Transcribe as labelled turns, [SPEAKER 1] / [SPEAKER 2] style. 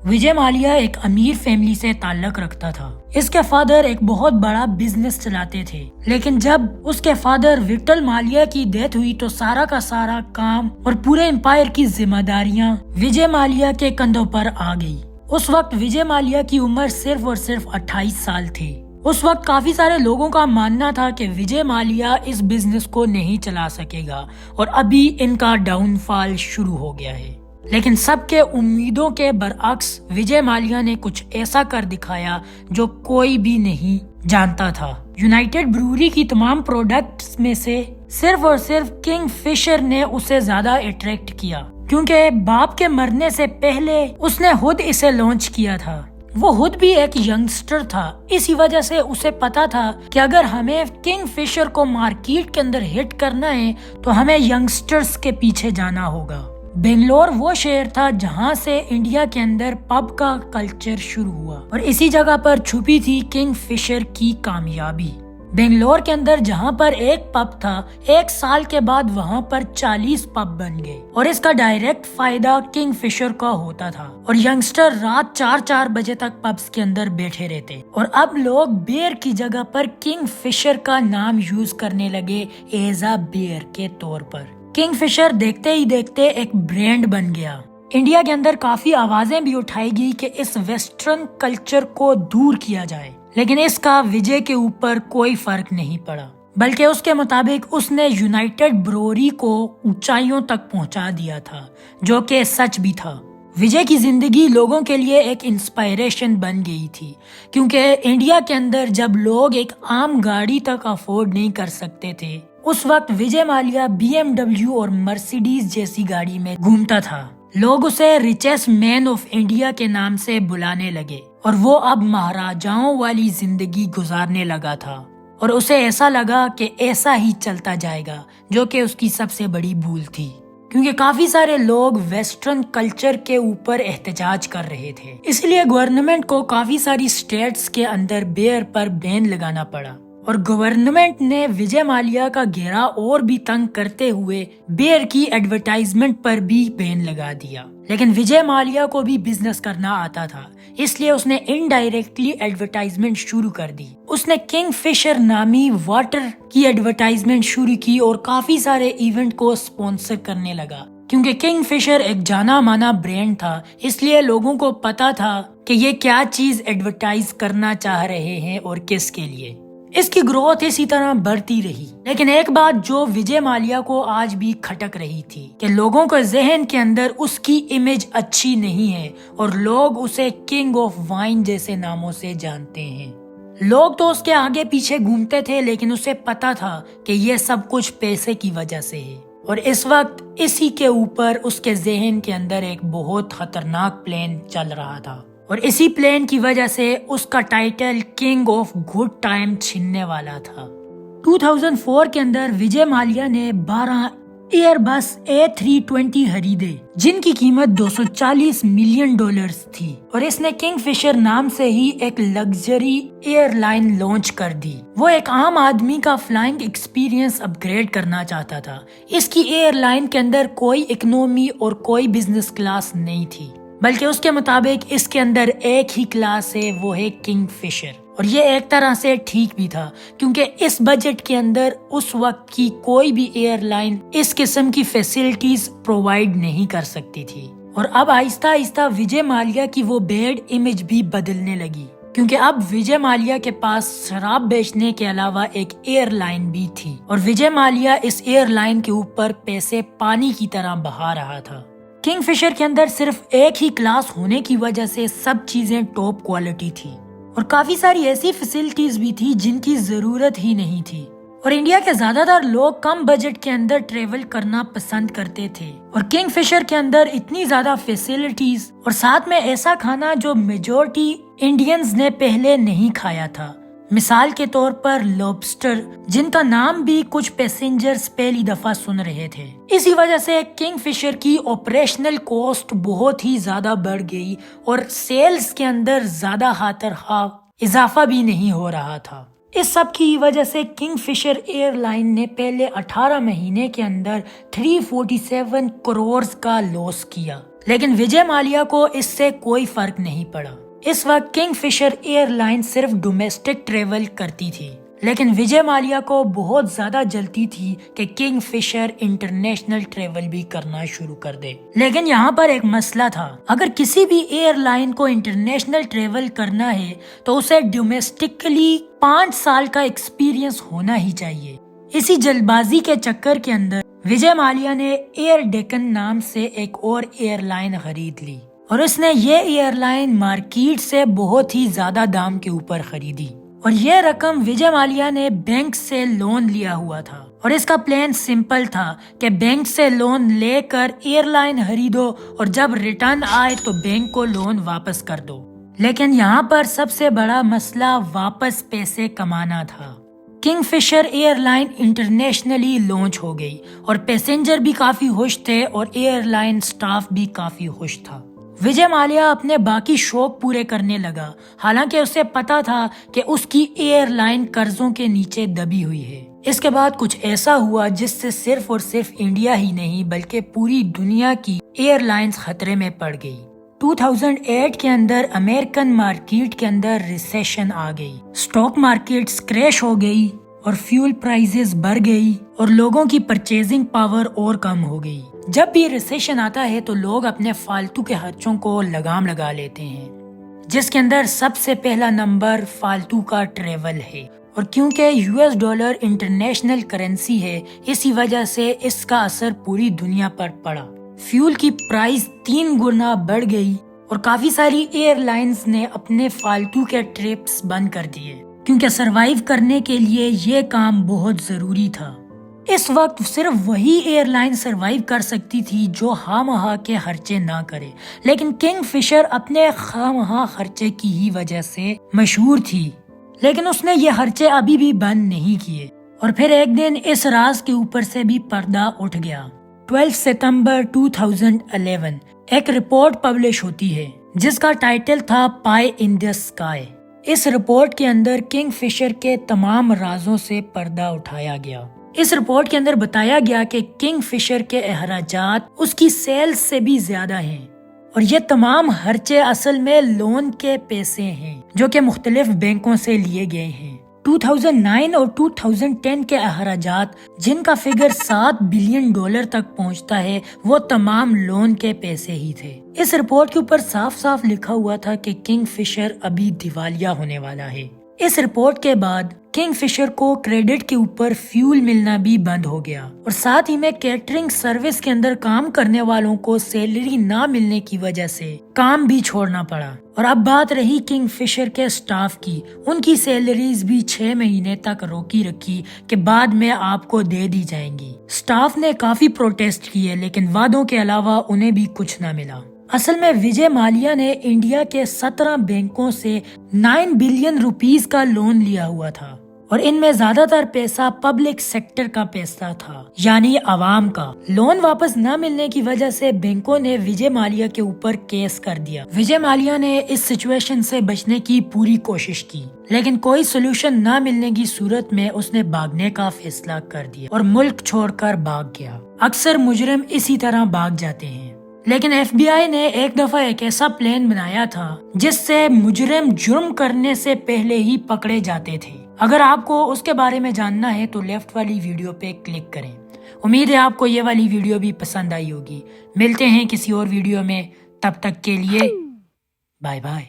[SPEAKER 1] وجے مالیہ ایک امیر فیملی سے تعلق رکھتا تھا۔ اس کے فادر ایک بہت بڑا بزنس چلاتے تھے، لیکن جب اس کے فادر وٹل مالیہ کی ڈیتھ ہوئی تو سارا کا سارا کام اور پورے امپائر کی ذمہ داریاں وجے مالیہ کے کندھوں پر آ گئی۔ اس وقت وجے مالیہ کی عمر صرف اور صرف 28 سال تھی۔ اس وقت کافی سارے لوگوں کا ماننا تھا کہ وجے مالیہ اس بزنس کو نہیں چلا سکے گا اور ابھی ان کا ڈاؤن فال شروع ہو گیا ہے۔ لیکن سب کے امیدوں کے برعکس وجے مالیہ نے کچھ ایسا کر دکھایا جو کوئی بھی نہیں جانتا تھا۔ یونائٹڈ بروری کی تمام پروڈکٹس میں سے صرف اور صرف کنگ فشر نے اسے زیادہ اٹریکٹ کیا، کیونکہ باپ کے مرنے سے پہلے اس نے خود اسے لانچ کیا تھا۔ وہ خود بھی ایک ینگسٹر تھا، اسی وجہ سے اسے پتا تھا کہ اگر ہمیں کنگ فشر کو مارکیٹ کے اندر ہٹ کرنا ہے تو ہمیں ینگسٹرز کے پیچھے جانا ہوگا۔ بنگلور وہ شہر تھا جہاں سے انڈیا کے اندر پب کا کلچر شروع ہوا اور اسی جگہ پر چھپی تھی کنگ فشر کی کامیابی۔ بنگلور کے اندر جہاں پر ایک پب تھا، 1 سال کے بعد وہاں پر 40 پب بن گئے اور اس کا ڈائریکٹ فائدہ کنگ فشر کا ہوتا تھا اور ینگسٹر رات 4 بجے تک پبس کے اندر بیٹھے رہتے اور اب لوگ بیئر کی جگہ پر کنگ فشر کا نام یوز کرنے لگے ایز اے بیئر کے طور پر۔ کنگ فشر دیکھتے ہی دیکھتے ایک برانڈ بن گیا۔ انڈیا کے اندر کافی آوازیں بھی اٹھائی گئی کہ اس ویسٹرن کلچر کو دور کیا جائے، لیکن اس کا وجے کے اوپر کوئی فرق نہیں پڑا، بلکہ اس کے مطابق اس نے یونائٹڈ بروری کو اونچائیوں تک پہنچا دیا تھا، جو کہ سچ بھی تھا۔ وجے کی زندگی لوگوں کے لیے ایک انسپائریشن بن گئی تھی، کیونکہ انڈیا کے اندر جب لوگ ایک عام گاڑی تک افورڈ نہیں کر سکتے تھے، اس وقت وجے مالیہ BMW اور مرسیڈیز جیسی گاڑی میں گھومتا تھا۔ لوگ اسے ریچسٹ مین آف انڈیا کے نام سے بلانے لگے اور وہ اب مہاراجاؤں والی زندگی گزارنے لگا تھا اور اسے ایسا لگا کہ ایسا ہی چلتا جائے گا، جو کہ اس کی سب سے بڑی بھول تھی، کیونکہ کافی سارے لوگ ویسٹرن کلچر کے اوپر احتجاج کر رہے تھے۔ اس لیے گورنمنٹ کو کافی ساری سٹیٹس کے اندر بیئر پر بین لگانا پڑا اور گورنمنٹ نے وجے مالیہ کا گھیرا اور بھی تنگ کرتے ہوئے بیئر کی ایڈورٹائزمنٹ پر بھی بین لگا دیا۔ لیکن وجے مالیہ کو بھی بزنس کرنا آتا تھا، اس لیے اس نے انڈائریکٹلی ایڈورٹائزمنٹ شروع کر دی۔ اس نے کنگ فشر نامی واٹر کی ایڈورٹائزمنٹ شروع کی اور کافی سارے ایونٹ کو سپانسر کرنے لگا، کیونکہ کنگ فشر ایک جانا مانا برانڈ تھا، اس لیے لوگوں کو پتا تھا کہ یہ کیا چیز ایڈورٹائز کرنا چاہ رہے ہیں اور کس کے لیے۔ اس کی گروتھ اسی طرح بڑھتی رہی، لیکن ایک بات جو وجے مالیہ کو آج بھی کھٹک رہی تھی کہ لوگوں کے ذہن کے اندر اس کی امیج اچھی نہیں ہے اور لوگ اسے کنگ آف وائن جیسے ناموں سے جانتے ہیں۔ لوگ تو اس کے آگے پیچھے گھومتے تھے، لیکن اسے پتا تھا کہ یہ سب کچھ پیسے کی وجہ سے ہے اور اس وقت اسی کے اوپر اس کے ذہن کے اندر ایک بہت خطرناک پلان چل رہا تھا اور اسی پلان کی وجہ سے اس کا title king of good time چھننے والا تھا۔ 2004 کے اندر وجے مالیہ نے 12 ایئر بس A320 خریدے، جن کی قیمت $240 ملین تھی اور اس نے کنگ فشر نام سے ہی ایک لگژری ایئر لائن لانچ کر دی۔ وہ ایک عام آدمی کا فلائنگ ایکسپیرینس اپ گریڈ کرنا چاہتا تھا۔ اس کی ایئر لائن کے اندر کوئی اکنومی اور کوئی بزنس کلاس نہیں تھی، بلکہ اس کے مطابق اس کے اندر ایک ہی کلاس ہے، وہ ہے کنگ فشر، اور یہ ایک طرح سے ٹھیک بھی تھا، کیونکہ اس بجٹ کے اندر اس وقت کی کوئی بھی ایئر لائن اس قسم کی فیسلٹیز پرووائڈ نہیں کر سکتی تھی۔ اور اب آہستہ آہستہ وجے مالیہ کی وہ بیڈ امیج بھی بدلنے لگی، کیونکہ اب وجے مالیہ کے پاس شراب بیچنے کے علاوہ ایک ایئر لائن بھی تھی اور وجے مالیہ اس ایئر لائن کے اوپر پیسے پانی کی طرح بہا رہا تھا۔ کنگ فشر کے اندر صرف ایک ہی کلاس ہونے کی وجہ سے سب چیزیں ٹاپ کوالٹی تھی اور کافی ساری ایسی فیسلٹیز بھی تھی جن کی ضرورت ہی نہیں تھی، اور انڈیا کے زیادہ تر لوگ کم بجٹ کے اندر ٹریول کرنا پسند کرتے تھے اور کنگ فشر کے اندر اتنی زیادہ فیسلٹیز اور ساتھ میں ایسا کھانا جو میجورٹی انڈینز نے پہلے نہیں کھایا تھا۔ مثال کے طور پر لوبسٹر، جن کا نام بھی کچھ پیسنجرز پہلی دفعہ سن رہے تھے۔ اسی وجہ سے کنگ فشر کی آپریشنل کاسٹ بہت ہی زیادہ بڑھ گئی اور سیلز کے اندر زیادہ خاطر خواہ اضافہ بھی نہیں ہو رہا تھا۔ اس سب کی وجہ سے کنگ فشر ایئر لائن نے پہلے 18 مہینے کے اندر 347 کروڑ کا لاس کیا، لیکن وجے مالیہ کو اس سے کوئی فرق نہیں پڑا۔ اس وقت کنگ فشر ایئر لائن صرف ڈومیسٹک ٹریول کرتی تھی، لیکن وجے مالیہ کو بہت زیادہ جلتی تھی کہ کنگ فشر انٹرنیشنل ٹریول بھی کرنا شروع کر دے۔ لیکن یہاں پر ایک مسئلہ تھا، اگر کسی بھی ایئر لائن کو انٹرنیشنل ٹریول کرنا ہے تو اسے ڈومیسٹکلی 5 سال کا ایکسپیرینس ہونا ہی چاہیے۔ اسی جلد بازی کے چکر کے اندر وجے مالیہ نے ایئر ڈیکن نام سے ایک اور ایئر لائن خرید لی، اور اس نے یہ ایئر لائن مارکیٹ سے بہت ہی زیادہ دام کے اوپر خریدی، اور یہ رقم وجے مالیہ نے بینک سے لون لیا ہوا تھا، اور اس کا پلان سمپل تھا کہ بینک سے لون لے کر ایئر لائن خریدو اور جب ریٹرن آئے تو بینک کو لون واپس کر دو۔ لیکن یہاں پر سب سے بڑا مسئلہ واپس پیسے کمانا تھا۔ Kingfisher airline internationally launch ہو گئی اور پیسنجر بھی کافی خوش تھے اور ایئر لائن سٹاف بھی کافی خوش تھا۔ وجے مالیہ اپنے باقی شوق پورے کرنے لگا، حالانکہ اسے پتا تھا کہ اس کی ایئر لائن قرضوں کے نیچے دبی ہوئی ہے۔ اس کے بعد کچھ ایسا ہوا جس سے صرف اور صرف انڈیا ہی نہیں بلکہ پوری دنیا کی ایئر لائنز خطرے میں پڑ گئی۔ 2008 کے اندر امریکن مارکیٹ کے اندر ریسیشن آ گئی، سٹاک مارکیٹس کریش ہو گئی اور فیول پرائزز بڑھ گئی اور لوگوں کی پرچیزنگ پاور اور کم ہو گئی۔ جب بھی ریسیشن آتا ہے تو لوگ اپنے فالتو کے خرچوں کو لگام لگا لیتے ہیں، جس کے اندر سب سے پہلا نمبر فالتو کا ٹریول ہے، اور کیونکہ US$ انٹرنیشنل کرنسی ہے اسی وجہ سے اس کا اثر پوری دنیا پر پڑا۔ فیول کی پرائز 3 گنا بڑھ گئی اور کافی ساری ایئر لائنز نے اپنے فالتو کے ٹرپس بند کر دیے، کیونکہ سروائیو کرنے کے لیے یہ کام بہت ضروری تھا۔ اس وقت صرف وہی ایئر لائن سروائیو کر سکتی تھی جو خواہ مخواہ کے خرچے نہ کرے، لیکن کنگ فشر اپنے خواہ مخواہ خرچے کی ہی وجہ سے مشہور تھی، لیکن اس نے یہ خرچے ابھی بھی بند نہیں کیے۔ اور پھر ایک دن اس راز کے اوپر سے بھی پردہ اٹھ گیا۔ 12 ستمبر 2011 ایک رپورٹ پبلش ہوتی ہے جس کا ٹائٹل تھا پائی ان دی اسکائی۔ اس رپورٹ کے اندر کنگ فشر کے تمام رازوں سے پردہ اٹھایا گیا۔ اس رپورٹ کے اندر بتایا گیا کہ کنگ فشر کے اخراجات اس کی سیلز سے بھی زیادہ ہیں، اور یہ تمام خرچے اصل میں لون کے پیسے ہیں جو کہ مختلف بینکوں سے لیے گئے ہیں۔ 2009 اور 2010 کے اخراجات جن کا فگر $7 بلین تک پہنچتا ہے وہ تمام لون کے پیسے ہی تھے۔ اس رپورٹ کے اوپر صاف صاف لکھا ہوا تھا کہ کنگ فشر ابھی دیوالیہ ہونے والا ہے۔ اس رپورٹ کے بعد کنگ فشر کو کریڈٹ کے اوپر فیول ملنا بھی بند ہو گیا، اور ساتھ ہی میں کیٹرنگ سروس کے اندر کام کرنے والوں کو سیلری نہ ملنے کی وجہ سے کام بھی چھوڑنا پڑا۔ اور اب بات رہی کنگ فشر کے سٹاف کی، ان کی سیلریز بھی 6 مہینے تک روکی رکھی کہ بعد میں آپ کو دے دی جائیں گی۔ سٹاف نے کافی پروٹیسٹ کیے لیکن وعدوں کے علاوہ انہیں بھی کچھ نہ ملا۔ اصل میں وجے مالیہ نے انڈیا کے 17 بینکوں سے 9 بلین روپیز کا لون لیا ہوا تھا، اور ان میں زیادہ تر پیسہ پبلک سیکٹر کا پیسہ تھا، یعنی عوام کا۔ لون واپس نہ ملنے کی وجہ سے بینکوں نے وجے مالیہ کے اوپر کیس کر دیا۔ وجے مالیہ نے اس سچویشن سے بچنے کی پوری کوشش کی، لیکن کوئی سولوشن نہ ملنے کی صورت میں اس نے بھاگنے کا فیصلہ کر دیا اور ملک چھوڑ کر بھاگ گیا۔ اکثر مجرم اسی طرح بھاگ جاتے ہیں، لیکن FBI نے ایک دفعہ ایک ایسا پلان بنایا تھا جس سے مجرم جرم کرنے سے پہلے ہی پکڑے جاتے تھے۔ اگر آپ کو اس کے بارے میں جاننا ہے تو لیفٹ والی ویڈیو پہ کلک کریں۔ امید ہے آپ کو یہ والی ویڈیو بھی پسند آئی ہوگی۔ ملتے ہیں کسی اور ویڈیو میں، تب تک کے لیے بائے بائے۔